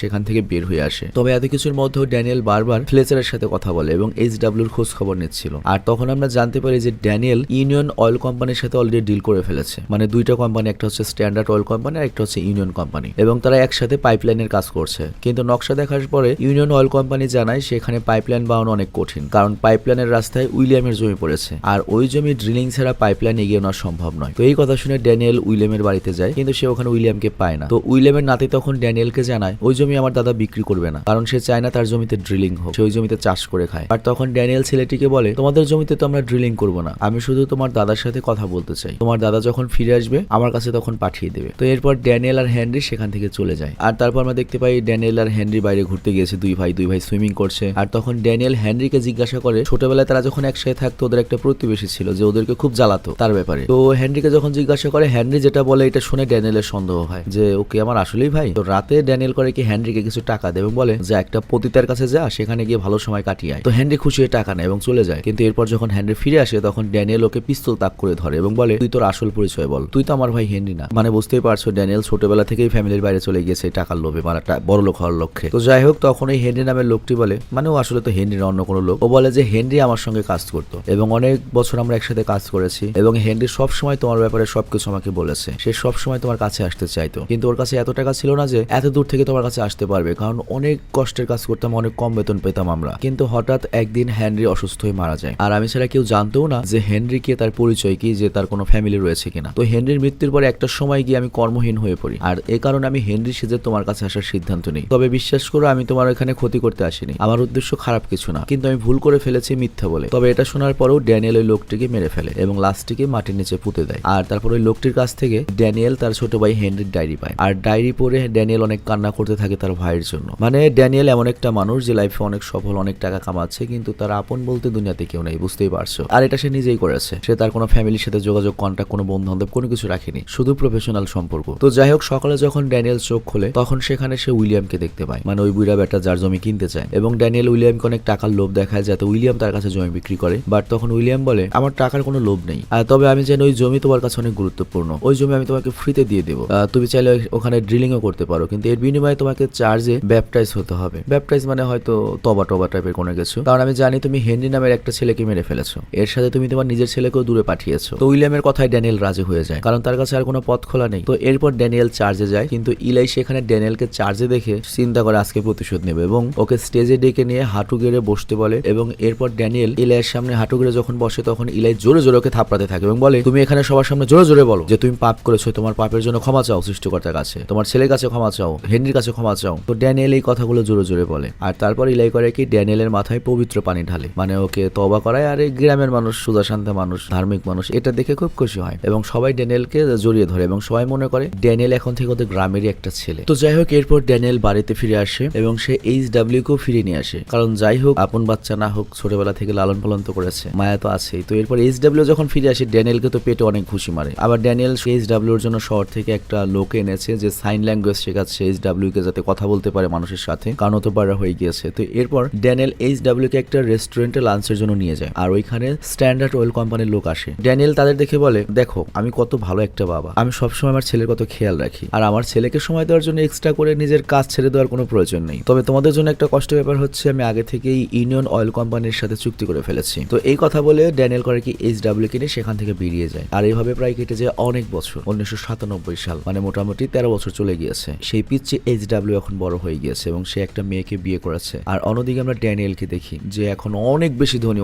সেখান থেকে বের হয়ে আসে। তবে এত কিছুর মধ্যেও ড্যানিয়েল বারবার ফ্লেচারের সাথে কথা বলে এবং HW খোঁজ খবর নিচ্ছিল। আর তখন আমরা জানতে পারি যে ড্যানিয়েল ইউনিয়ন অয়েল কোম্পানির সাথে অলরেডি ডিল করে ফেলেছে, মানে দুইটা কোম্পানি, একটা হচ্ছে স্ট্যান্ডার্ড অয়েল কোম্পানি আর একটা হচ্ছে ইউনিয়ন কোম্পানি, এবং তারা একসাথে পাইপলাইনের কাজ করছে। কিন্তু নকশা দেখার পরে ইউনিয়ন অয়েল কোম্পানি জানায় সেখানে পাইপলাইন বানানো অনেক কঠিন, কারণ পাইপলাইনের রাস্তায় উইলিয়ামের জমি পড়েছে, আর ওই জমি ড্রিলিং ছাড়া পাইপলাইন এগিয়ে নেওয়া সম্ভব নয়। তো এই কথা শুনে ড্যানিয়েল উইলিয়ামের বাড়িতে যায়, কিন্তু সে ওখানে উইলিয়ামকে পায় না। তো উইলিয়ামের নাতি তখন ড্যানিয়েলকে জানায় ওই জমি আমার দাদা বিক্রি করবে না, কারণ সে চায় না তার জমিতে ড্রিলিং হোক, সে ওই জমিতে চাষ করে খায়। আর তখন ড্যানিয়েল ছেলেটিকে বলে তোমাদের জমিতে তো আমরা ড্রিলিং করব না, আমি শুধু তোমার দাদার সাথে কথা বলতে চাই, তোমার দাদা যখন ফিরে আসবে আমার কাছে তখন পাঠিয়ে দেবে। তো এরপর ড্যানিয়েল আর হেনরি সেখান থেকে চলে যায়। আর তারপর আমরা দেখতে পাই ড্যানিয়েল আর হেনরি বাইরে ঘুরতে গিয়েছে, দুই ভাই সুইমিং করছে। আর তখন ড্যানিয়েল হেনরিকে জিজ্ঞাসা করে ছোটবেলায় তারা যখন একসাথে থাকতো ওদের একটা প্রতিবেশী ছিল যে ওদেরকে খুব জ্বালাতো তার ব্যাপারে। তো হেনরিকে যখন জিজ্ঞাসা করে, হেনরি যেটা বলে এটা শুনে ড্যানিয়েলের সন্দেহ হয় যে ওকে আমার আসলেই ভাই। তো রাতে ড্যানিয়েল করে কি হেনরিকে কিছু টাকা দেবে এবং বলে যে একটা পতিতার কাছে যা, সেখানে গিয়ে ভালো সময় কাটিয়ে আয়। তো হেনরি খুশি হয়ে টাকা নেয় এবং চলে যায়। কিন্তু এরপর যখন হেনরি ফিরে আসে তখন ড্যানিয়েল ওকে পিস্তল তাক করে ধরে এবং বলে তুই তোর আসল পরিচয় বল, তুই তো আমার ভাই হেনরি না। মানে বুঝতেই পারছো ড্যানিয়েল ছোটবেলা থেকেই ফ্যামিলির বাইরে চলে গিয়েছে টাকার লোভে, মানে বড় লোক হওয়ার লক্ষ্যে। তো যাই হোক, তখন এই হেনরি নামের লোকটি বলে, মানে ও আসলে তো হেনরি না, অন্য কোনো লোক। ও বলে যে হেনরি আমার সঙ্গে কাজ করতো এবং অনেক বছর আমরা একসাথে কাজ করেছি, এবং হেনরি সবসময় তোমার ব্যাপারে সবকিছু আমাকে বলেছে, সে সবসময় তোমার কাছে আসতে চাইতো, কিন্তু ওর কাছে এত টাকা ছিল না যে এত দূর থেকে তোমার কাছে আসতে পারবে, কারণ অনেক কষ্টের কাজ করতাম, অনেক কম বেতন পেতাম আমরা। কিন্তু হঠাৎ একদিন হেনরি অসুস্থ হয়ে মারা যায়, আর আমি ছাড়া কেউ জানতেও না যে হেনরি কে, তার পরিচয় কি, যে তার কোনো ফ্যামিলি রয়েছে কিনা। তো হেনরির মৃত্যুর পরে একটা সময় গিয়ে আমি কর্মহীন হয়ে পড়ি, আর এই কারণে আমি হেনরি সেজে তোমার কাছে আসার সিদ্ধান্ত নিই। তবে বিশ্বাস করো আমি তোমার এখানে ক্ষতি করতে আসিনি, আমার উদ্দেশ্য খারাপ কিছু না, কিন্তু আমি ভুল করে ফেলেছি মিথ্যা বলে। তবে এটা শোনার পরেও ড্যানিয়েল ওই লোকটিকে মেরে ফেলে এবং লাশটিকে মাটির নিচে পুঁতে দেয়। আর তারপর ওই লোকটির কাছ থেকে ড্যানিয়েল তার ছোট ভাই হেনরির ডায়েরি পায়, আর ডায়েরি পড়ে ড্যানিয়েল অনেক কান্না করতে থাকে তার ভাইয়ের জন্য। মানে ড্যানিয়েল এমন একটা মানুষ যে লাইফে অনেক সফল, অনেক টাকা কামাচ্ছে, কিন্তু তার আপন বলতে দুনিয়াতে কেউ নেই, বুঝতেই পারছো। আর এটা সে নিজেই করেছে, সে তার কোনো ফ্যামিলির সাথে যোগাযোগ, কন্ট্যাক্ট, কোনো বন্ধু বান্ধব কোনো কিছু রাখেনি, শুধু প্রফেশনাল সম্পর্ক। তো যাই হোক, সকালে যখন ড্যানিয়েল চোখ খোলে তখন সেখানে সে উইলিয়ামকে দেখতে পায়, মানে ওই বুড়া বেটা যার জমি কিনতে চায়, এবং ড্যানিয়েল উইলিয়ামকে অনেক টাকার লোভ দেখায় যাতে উইলিয়াম তার কাছে জমি বিক্রি করে। বাট তখন উইলিয়াম বলে আমার টাকার কোনো লোভ নেই, তবে আমি জানি ওই জমি তোমার কাছে অনেক গুরুত্বপূর্ণ, ওই জমি আমি তোমাকে ফ্রিতে দিয়ে দেবো, তুমি চাইলে ওখানে ড্রিলিংও করতে পারো, কিন্তু এর বিনিময়ে তোমাকে চার্জে ব্যাপটাইজ হতে হবে। ব্যাপটাইজ মানে হয়তো তবা টাইপের কোনো কিছু, কারণ আমি জানি তুমি হেনরি নামের একটা ছেলেকে মেরে ফেলেছো, এর সাথে তুমি তোমার নিজের ছেলেকেও দূরে পাঠিয়েছো। তো উইলিয়ামের কথায় ড্যানিয়েল রাজি হয়ে যায়, কারণ তার কাছে আর কোনো পথ খোলা নেই। তো এরপর ড্যানিয়েল চার্জে যায়, কিন্তু ইলাই সেখানে ড্যানিয়েলকে চার্জে দেখে চিন্তা করে আজকে প্রতিশোধ নেবে এবং ওকে স্টেজে ডেকে নিয়ে হাঁটু গেড়ে বসতে বলে। এবং এরপর ড্যানিয়েল ইলাইয়ের সামনে হাঁটু গেড়ে যখন বসে তখন ইলাই জোরে জোরে ওকে থাপড়াতে থাকে এবং বলে তুমি এখানে সবার সামনে জোরে জোরে বলো যে তুমি পাপ করেছো, তোমার পাপের জন্য ক্ষমা চাও সৃষ্টিকর্তার কাছে, তোমার ছেলের কাছে ক্ষমা চাও, হেনরির কাছে ক্ষমা চাও। তো ড্যানিয়েল এই কথাগুলো জোরে জোরে বলে, আর তারপর ইলাই করে কি ড্যানিয়েলের মাথায় পবিত্র পানি ঢালে, মানে ওকে তওবা করায়। আর এই গ্রামের মানুষ, সুদা শান্ত মানুষ, ধার্মিক মানুষ, এটা দেখে খুব খুশি হয় এবং সবাই ড্যানিয়েলকে জড়িয়ে ধরে এবং সবাই মনে করে ড্যানিয়েল এখন থেকে ওদের গ্রামেরই একটা ছেলে। তো যাই হোক, এরপর ড্যানিয়েল বাড়িতে ফিরে আসে এবং সে HW কেও ফিরিয়ে নিয়ে আসে, কারণ যাই হোক আপন বাচ্চা না হোক ছোটবেলা থেকে লালন পালন তো করেছে, মায়া তো আছেই। তো এরপর HW যখন ফিরে আসে ড্যানিয়েলকে তো পেটে অনেক ঘুষি মারে। আবার ড্যানিয়েল HW এর জন্য শহর থেকে একটা লোক এনেছে যে সাইন ল্যাঙ্গুয়েজ শেখাচ্ছে HW কে, যাতে কথা বলতে পারে মানুষের সাথে, কারণ তো পারা হয়ে গিয়েছে। তো এরপর ড্যানিয়েল HW কে একটা রেস্টুরেন্টে লাঞ্চের জন্য নিয়ে যায়, আর ওইখানে স্ট্যান্ডার্ড অয়েল কোম্পানির লোক আসে। ড্যানিয়েল তাদের দেখে বলে দেখো আমি কত ভালো একটা বাবা, আমি সবসময় আমার ছেলের কত খেয়াল রাখি, আর আমার ছেলেকে সময় দেওয়ার জন্য এক্সট্রা করে নিজের কাজ ছেড়ে দেওয়ার কোনো প্রয়োজন নেই। তবে তোমাদের জন্য একটা কষ্টের ব্যাপার হচ্ছে আমি আগে থেকেই ইউনিয়ন অয়েল এইচডব্লিউ কোম্পানির সাথে চুক্তি করে ফেলেছি। তো এই কথা বলে ড্যানিয়েল করে কি এইচডব্লিউ কিনে সেখান থেকে বেরিয়ে যায়। আর এইভাবে প্রায় কেটে যায় অনেক বছর। 1997 সাল, মানে মোটামুটি 13 বছর চলে গিয়েছে। সেই পিচ্চি এইচডব্লিউ এখন বড় হয়ে গিয়েছে এবং সে একটা মেয়েকে বিয়ে করেছে। আর অন্যদিকে আমরা ড্যানিয়েলকে দেখি যে এখন অনেক বেশি ধনী,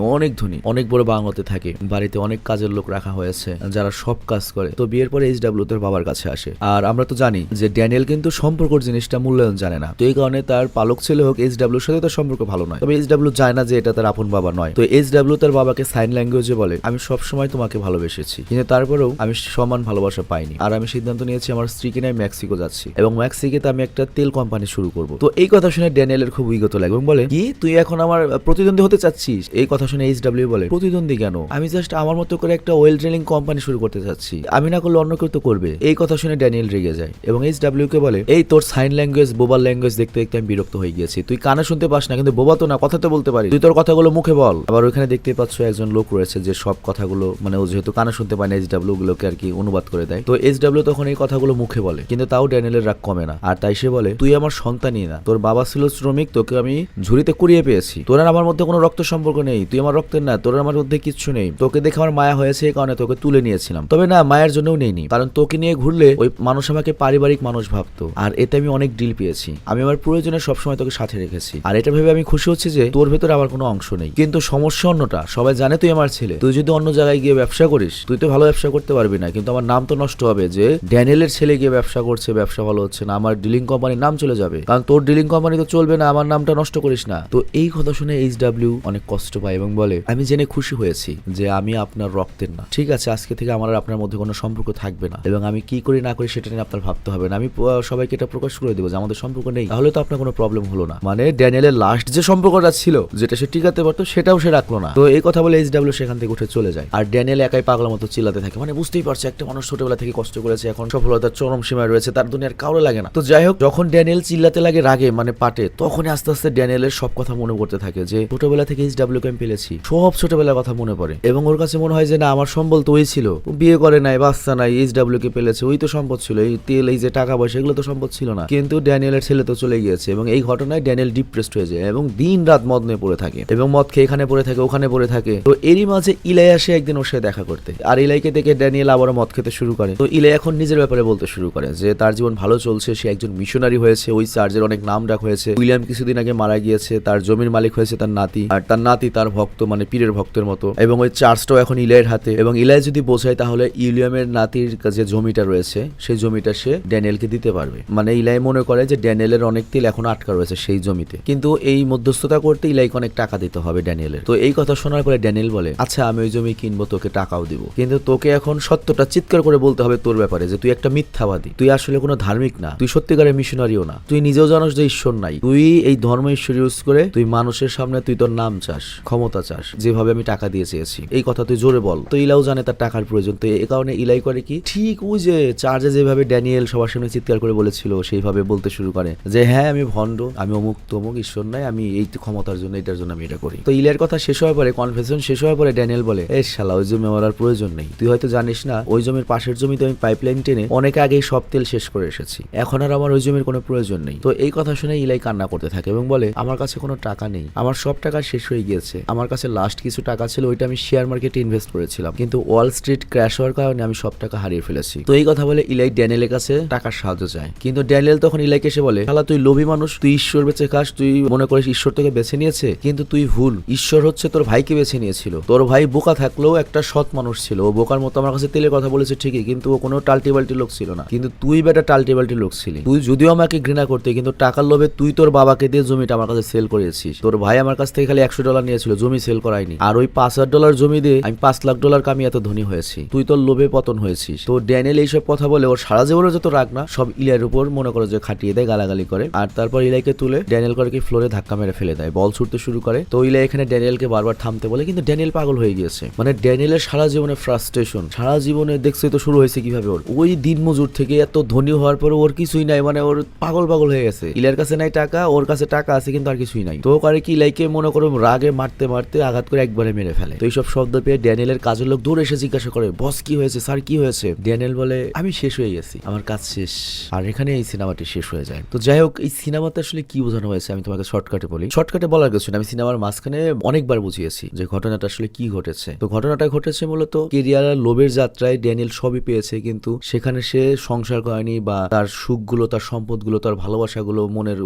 অনেক বড় বাংলোতে থাকে, বাড়িতে অনেক কাজের লোক রাখা হয়েছে যারা সব কাজ করে। তো বিয়ের পরে এইচডব্লিউ তার বাবার কাছে আসে। আর আমরা তো জানি যে ড্যানিয়েল কিন্তু সম্পর্কের জিনিসটা মূল্যায়ন জানে না। তো এই কারণে তার পালক ছেলে হোক এইচডব্লিউর সাথে তার সম্পর্ক ভালো নয়। তবে এইচডব্লিউ জানে না যে এটা তার আপন বাবা নয়। তো এইচডব্লিউ তার বাবাকে সাইন ল্যাঙ্গুয়েজে বলে, আমি সব সময় তোমাকে ভালোবেসেছি, কিন্তু তারপরেও আমি সমান ভালোবাসা পাইনি। আর আমি সিদ্ধান্ত নিয়েছি আমার স্ত্রীকে নিয়ে মেক্সিকো যাচ্ছি এবং মেক্সিকোতে আমি একটা তেল কোম্পানি শুরু করব। তো এই কথা শুনে ড্যানিয়েলের খুব বিগত লাগে এবং বলে, কি তুই এখন আমার প্রতিদ্বন্দ্বী হতে চাচ্ছিস? এই কথা শুনে এইচডব্লিউ বলে, প্রতিদ্বন্দ্বী কেন? আমি জাস্ট আমার মতো করে একটা ওয়েল ড্রিলিং কোম্পানি শুরু করতে চাচ্ছি, আমি না করলে অন্য কেউ তো করবে। এই কথা শুনে ড্যানিয়েল রেগে যায় এবং এইচডব্লিউ কে বলে, এই তোর সাইন ল্যাঙ্গুয়েজ, বোবার ল্যাঙ্গুয়েজ দেখতে দেখতে আমি বিরক্ত হয়ে গিয়েছি। তুই কানে শুনতে পাস না, কিন্তু বোবা তো না, কথা তো বলতে পারি, তুই তোর কথাগুলো মুখে বল। আবার ওইখানে দেখতে পাচ্ছ একজন লোক রয়েছে যে সব কথাগুলো, মানে ও যেহেতু কানে শুনতে পায় না, এইচডব্লিউ গুলোকে আর কি অনুবাদ করে দেয়। তো এইচডব্লিউ তখন এই কথাগুলো মুখে বলে, কিন্তু তাও ড্যানিয়েলের রাগ কমে না। আর তাই সে বলে, তুই আমার সন্তানই না, তোর বাবা ছিল শ্রমিক, তোকে আমি ঝুড়িতে কুড়িয়ে পেয়েছি, তোর আর আমার মধ্যে কোনো রক্ত সম্পর্ক নেই, তুই আমার রক্তের না, তোর আমার মধ্যে কিচ্ছু নেই। তোকে দেখে আমার মায়া হয়েছে, এই কারণে তোকে তুলে নিয়েছিলাম। তবে না, মায়ের জন্যও নেইনি, কারণ তোকে নিয়ে ঘুরলে ওই মানুষ আমাকে পারিবারিক মানুষ ভাবতো, আর এতে আমি অনেক ডিল পেয়েছি। আমি আমার প্রয়োজনে সবসময় তোকে সাথে রেখেছি, আর এটা ভেবে আমি খুশি হচ্ছি যে তোর ভেতরে আমার কোনো অংশ নেই। কিন্তু সমস্যা অন্যটা, সবাই জানে তুই আমার ছেলে, তুই যদি অন্য জায়গায় গিয়ে ব্যবসা করিস, তুই তো ভালো ব্যবসা করতে পারবি না, কিন্তু আমার নাম তো নষ্ট হবে যে ড্যানিয়েলের ছেলে গিয়ে ব্যবসা করছে, ব্যবসা ভালো হচ্ছে না, আমার ডিলিং কোম্পানির নাম চলে যাবে, কারণ তোর ডিলিং কোম্পানি তো চলবে না, আমার নামটা নষ্ট করিস না। তো এই কথা শুনে এইচডব্লিউ অনেক কষ্ট পায় এবং বলে, আমি জেনে খুশি হয়েছি যে আমি আপনার রক্তের না। ঠিক আছে, আজকে থেকে আমার আর আপনার মধ্যে কোনো সম্পর্ক থাকবে না, এবং আমি কি করি না করি সেটা নিয়ে আপনার ভাবতে হবে না। আমি সবাইকে এটা প্রকাশ করে দেবো যে আমাদের সম্পর্ক নেই, তাহলে তো আপনার কোনো প্রবলেম হলো না। মানে ড্যানিয়েলের লাস্ট যে সম্পর্কটা ছিল, যেটা সে টিকাতে পারতো, সেটাও সে রাখলো না। তো এই কথা বলে এইচডব্লিউ সেখান থেকে উঠে চলে যায়। আর ড্যানিয়েল একাই পাগলের মতো চিল্লাতে থাকে, মানে বুঝতেই পারছে একটা মানুষ ছোটবেলা থেকে কষ্ট করেছে, এখন সফলতার চরম সীমায় রয়েছে, তার দুনিয়ার কারো লাগে না। তো যাই হোক, যখন ড্যানিয়েল চিল্লাতে লাগে রাগে, মানে পাটে, তখনই আস্তে আস্তে ড্যানিয়েলের সব কথা মনে করতে থাকে যে ছোটবেলা থেকে এইচডব্লিউ কে আমি পেলেছি, সব ছোটবেলার কথা মনে পড়ে। এবং ওর কাছে মনে হয় যে না, আমার সম্বল তো ওই ছিল, বিয়ে করে নাই, বাচ্চা নাই, এইচডব্লিউ কে পেলেছে, ওই তো সম্পদ ছিল, এই তেল, এই যে টাকা পয়সা, এগুলো তো সম্পদ ছিল না। কিন্তু ড্যানিয়েলের ছেলে তো চলে গিয়েছে, এবং এই ঘটনায় ড্যানিয়েল ডিপ্রেসড হয়ে যায় এবং দিন রাত মদ নিয়ে পড়ে থাকে, এবং মদ খেয়ে এখানে পড়ে থাকে, ওখানে পড়ে থাকে। তো এরই মাঝে ইলাই আসে একদিন ওর সাথে দেখা করতে, আর ইলাইকে দেখে ড্যানিয়েল আবারও মদ খেতে শুরু করে। তো ইলাই এখন নিজের ব্যাপারে বলতে শুরু করে যে তার জীবন ভালো চলছে, সে একজন মিশনারি হয়েছে, ওই চার্চের অনেক নাম ডাক হয়েছে, উইলিয়াম কিছুদিন আগে মারা গিয়েছে, তার জমির মালিক হয়েছে তার নাতি, আর তার নাতি তার ভক্ত, মানে পীরের ভক্তের মতো, এবং ওই চার্চটাও এখন ইলাইয়ের হাতে। এবং ইলাই যদি বোঝায় তাহলে উইলিয়ামের নাতির যে জমিটা রয়েছে, সেই জমিটা সে ড্যানিয়েলকে দিতে পারবে। মানে ইলাই মনে করে যে ড্যানিয়েলের অনেক তেল এখন আটকা রয়েছে সেই জমিতে, কিন্তু এই মধ্যস্থতা করতে ইলাইকে অনেক টাকা দিতে হবে ড্যানিয়েলের। তো এই কথা শোনার পরে ড্যানিয়েল বলে, আচ্ছা আমি ওই জমি কিনবো, তোকে টাকাও দিব, কিন্তু তোকে এখন সত্যটা চিৎকার করে বলতে হবে তোর ব্যাপারে, যে তুই একটা মিথ্যাবাদী, তুই আসলে কোনো ধার্মিক না, তুই সত্যিকারের মিশনারিও না, তুই নিজেও জানোস যে ঈশ্বর নাই, তুই এই ধর্ম ঈশ্বর ইউজ করে তুই মানুষের সামনে তুই তোর নাম চাস, ক্ষমতা চাস, যেভাবে আমি টাকা দিয়ে চেয়েছি, এই কথা তুই জোরে বল। তো ইলাও জানে তার টাকার প্রয়োজন। তো এই কারণে ইলাই করে কি, ঠিক ওই যে চার্চে যেভাবে ড্যানিয়েল সবার সামনে চিৎকার করে বলেছিল সেইভাবে বলতে শুরু করে যে হ্যাঁ আমি ভণ্ড, আমি অমুক তমুক, ঈশ্বর নাই, আমি এই ক্ষমতার জন্য, এটার জন্য আমি এটা করি। তো ইলাইয়ের কথা শেষ হওয়ার পরে, কনফেশন শেষ হওয়ার পরে ড্যানিয়েল বলে, এ শালা ওই জমি আমার আর প্রয়োজন নেই, তুই হয়তো জানিস না ওই জমির পাশের জমিতে আমি পাইপলাইন টেনে অনেক আগেই সব তেল শেষ করে এসেছি, এখন আর আমার ওই জমির কোনো প্রয়োজন নেই। তো এই কথা শুনে ইলাই কান্না করতে থাকে এবং বলে, আমার কাছে কোনো টাকা নেই, আমার সব টাকা শেষ হয়ে গিয়েছে, আমার কাছে লাস্ট কিছু টাকা ছিল, ওইটা আমি শেয়ার মার্কেটে ইনভেস্ট করেছিলাম, কিন্তু ওয়াল স্ট্রিট ক্র্যাশ হওয়ার কারণে আমি সব টাকা হারিয়ে ফেলেছি। তো এই কথা বলে ইলাই ড্যানিয়েলের কাছে টাকার সাহায্য চায়, কিন্তু ড্যানিয়েল তখন ইলাইকে এসে বলে, শালা তুই লোভী মানুষ, তুই ঈশ্বর বেঁচে খাস, তুই মনে করিস ঈশ্বর তোকে বেছে নিয়েছে, কিন্তু তুই ভুল, ঈশ্বর হচ্ছে তোর ভাইকে বেছে নিয়েছিল। তোর ভাই বোকা থাকলেও একটা সৎ মানুষ ছিল, ও বোকার মতো আমার কাছে তেলের কথা বলেছে ঠিকই, কিন্তু ও কোনো টাল্টিবাল্টি লোক ছিল না, কিন্তু তুই বেটা টাল্টিবাল্টি লোক ছিলি, তুই যদিও আমাকে ঘৃণা করতে, কিন্তু টাকার লোভে তুই তোর বাবাকে দিয়ে জমিটা আমার কাছে সেল করেছিস, তোর ভাই আমার কাছ থেকে খালি $100 নিয়েছিল, জমি সেল করায়নি, আর ওই $5,000 জমি দিয়ে আমি $5,00,000 কামিয়ে এত ধনী হয়েছি, তুই তোর লোভে পতন হয়েছিস। তো ড্যানিয়েল এইসব কথা বলে ওর সারা জীবনের যত রাগ না সব ইলাইয়ের উপর মনে করো যে খাটিয়ে দেয়, গালাগালি করে, আর তারপর ইলাইকে তুলে ড্যানিয়েল করে কি ফ্লোরে ধাক্কা মেরে ফেলে দেয়, বল ছুটতে শুরু করে। তো ইলাই এখানে ড্যানিয়েলকে বারবার থামতে বলে, কিন্তু ড্যানিয়েল পাগল হয়ে গিয়েছে। মানে ড্যানিয়েলের সারা জীবনে ফ্রাস্ট্রেশন, সারা জীবনে দেখছে তো শুরু হয়েছে কিভাবে, ওই দিনমজুর থেকে এত ধনী হওয়ার পর ওর কিছুই নাই, মানে ওর পাগল হয়ে গেছে, ইলাইয়ের কাছে নাই টাকা, ওর কাছে টাকা আছে কিন্তু আর কিছুই নাই। তো করে কি ইলাইকে মনে করো রাগে মারতে মারতে আঘাত করে একবারে মেরে ফেলে। তো এইসব শব্দ পেয়ে ড্যানিয়েলের কাজের লোক দূরে এসে জিজ্ঞাসা করে, বস কি হয়েছে স্যার, কি হয়েছে? ড্যানিয়েল বলে, আমি শেষ হয়ে গেছি, আমার কাজ শেষ। আর এখানে এই সিনেমাটি শেষ হয়ে যায়। তো যাই হোক, এই সিনেমাতে আসলে কি বোঝানো হয়েছে আমি তোমাকে শর্টকাটে বলি। শর্টকাটে বলার কিছু না, আমি সিনেমার মাঝখানে অনেকবার বুঝিয়েছি যে ঘটনাটা আসলে কি ঘটেছে। তো ঘটনাটা ঘটেছে মূলত কেরিয়ার লোভের যাত্রায় ড্যানিয়েল সবই পেয়েছে, কিন্তু সেখানে সে সংসার করেনি বা তার সুখগুলো, তার সম্পদগুলো, তার ভালোবাসাগুলো, মনের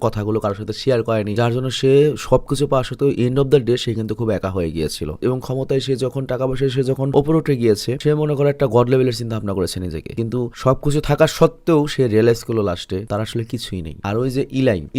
কথাগুলো কারোর সাথে শেয়ার করেনি, যার জন্য সে সবকিছু পাওয়া সত্ত্বেও এন্ড অফ দ্য ডে সে কিন্তু খুব একা হয়ে গিয়েছিল। এবং ক্ষমতায় সে যখন টাকা পয়সায় সে যখন ওপরে উঠে গিয়েছে, সে মনে করে একটা গড লেভেলের চিন্তা ভাবনা করেছে নিজেকে, কিন্তু সবকিছু থাকা সত্ত্বেও সে রিয়েলাইজ করলো লাস্টে তার আসলে কিছুই নেই। আর ওই যে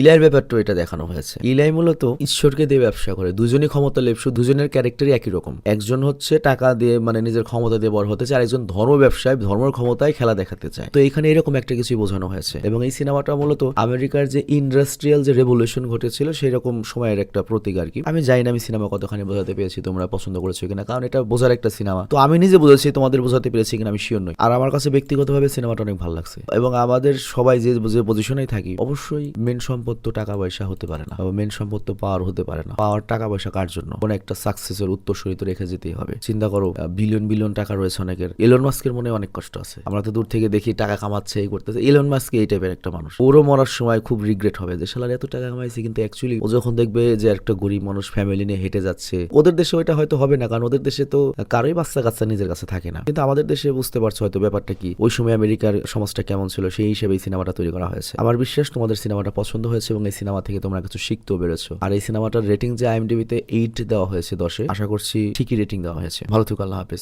ইলাইয়ের ব্যাপারটা এটা দেখানো হয়েছে। ইলাই মূলত ঈশ্বরকে দিয়ে ব্যবসা করে, দুজনই ক্ষমতা লেপসু, দুজনের ক্যারেক্টারই একই রকম। একজন হচ্ছে টাকা দিয়ে মানে নিজের ক্ষমতা দিয়ে বড় হতে চায়, আর একজন ধর্ম ব্যবসায় ধর্মের ক্ষমতায় খেলা দেখাতে চায়। তো এখানে এরকম একটা কিছুই বোঝানো হয়েছে। এবং এই সিনেমাটা মূলত আমেরিকার যে ইন্ডাস্ট্রিয়াল যে রেভলিউশন ঘটেছিল সেই রকম সময়ের একটা প্রতীক আর কি। আমি জানি না আমি সিনেমা কতখানি বোঝাতে পেরেছি, তোমরা পছন্দ করেছো কিনা, কারণ এটা বোঝার একটা সিনেমা। তো আমি নিজে বুঝেছি, তোমাদের বোঝাতে পেরেছি কিনা আমি শিওর নই। আর আমার কাছে ব্যক্তিগতভাবে সিনেমাটা অনেক ভালো লাগছে। এবং আমাদের সবাই যে পজিশনেই থাকি, অবশ্যই মেন সম্পদ তো টাকা পয়সা হতে পারে না, মেন সম্পদ তো পাওয়ার হতে পারে না। পাওয়ার টাকা পয়সা কার জন্য? কোন একটা সাকসেসের উত্তরসূরি তো রেখে যেতেই হবে। চিন্তা করো, বিলিয়ন বিলিয়ন টাকা রয়েছে অনেকের। এলন মাস্কের মনে অনেক কষ্ট আছে। আমরা তো দূর থেকে দেখি টাকা কামাচ্ছে, এই করতেছে। এলন মাস্ক এই টাইপের একটা মানুষ। ওরও মরার সময় খুব রিগ্রেট হবে যে শালার এত টাকা কামাইছে, কিন্তু অ্যাকচুয়ালি ও যখন দেখবে যে একটা গরিব মানুষ ফ্যামিলি নিয়ে হেঁটে যাচ্ছে, ওদের দেশে ওইটা হয়তো হবে না, কারণ ওদের দেশে তো কারোই বাচ্চা কাচ্চা নিজের কাছে থাকে না। কিন্তু আমাদের দেশে বুঝতে পারছো হয়তো ব্যাপারটা কি, ওই সময় আমেরিকার সমাজটা কেমন ছিল, সেই হিসেবে এই সিনেমাটা তৈরি করা হয়েছে। আমার বিশ্বাস তোমাদের সিনেমাটা পছন্দ হয়েছে এবং এই সিনেমা থেকে তোমরা কিছু শিখতেও পেরেছো। আর এই সিনেমাটার রেটিং যে IMDb-তে 8 দেওয়া হয়েছে 10-এ, আশা করছি ঠিকই রেটিং দেওয়া হয়েছে। ভালো থেকো, আল্লাহ হাফেজ।